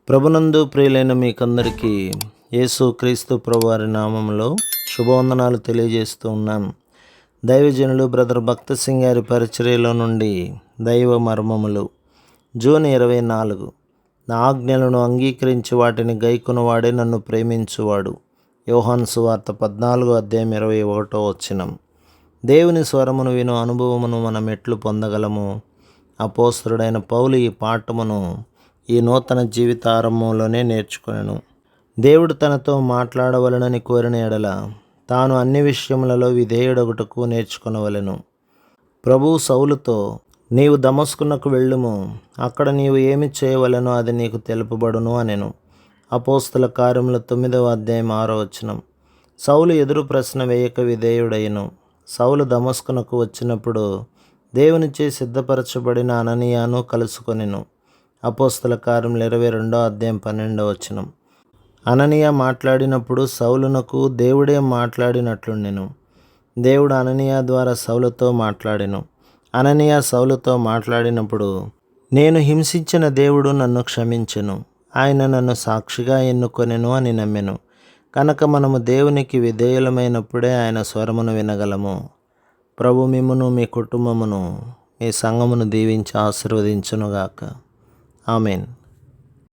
ప్రభునందు ప్రియులైన మీకందరికీ యేసు క్రీస్తు ప్రభువారి నామంలో శుభవందనాలు తెలియజేస్తూ ఉన్నాం. దైవజనులు బ్రదర్ భక్త సింగ్ గారి పరిచర్యలో నుండి దైవ మర్మములు జూన్ 24. నా ఆజ్ఞలను అంగీకరించి వాటిని గైకొనువాడే నన్ను ప్రేమించువాడు. యోహాను సువార్త 14:21. దేవుని స్వరమును విను అనుభవమును మనం ఎట్లు పొందగలము? అపోస్తలుడైన పౌలు ఈ పాఠమును ఈ నూతన జీవిత ఆరంభంలోనే నేర్చుకొనెను. దేవుడు తనతో మాట్లాడవలనని కోరిన ఎడల తాను అన్ని విషయములలో విధేయుడొకటకు నేర్చుకొనవలెను. ప్రభువు సౌలుతో, నీవు దమస్కునకు వెళ్ళుము, అక్కడ నీవు ఏమి చేయవలెనో అది నీకు తెలుపబడును అనెను. అపోస్తల కార్యములు 9:6. సౌలు ఎదురు ప్రశ్న వేయక విధేయుడయ్యను. సౌలు దమస్కునకు వచ్చినప్పుడు దేవునిచే సిద్ధపరచబడిన అననీయాను కలుసుకొనెను. అపోస్తల కార్యములు 22:12. అననీయ మాట్లాడినప్పుడు సౌలునకు దేవుడే మాట్లాడినట్లుండెను. దేవుడు అననీయ ద్వారా సౌలుతో మాట్లాడెను. అననీయ సౌలుతో మాట్లాడినప్పుడు, నేను హింసించిన దేవుడు నన్ను క్షమించెను, ఆయన నన్ను సాక్షిగా ఎన్నుకొనెను అని నమ్మెను. కనుక మనము దేవునికి విధేయులమైనప్పుడే ఆయన స్వరమును వినగలము. ప్రభు మిమ్మును, మీ కుటుంబమును, మీ సంఘమును దీవించి ఆశీర్వదించునుగాక. ఆమెన్.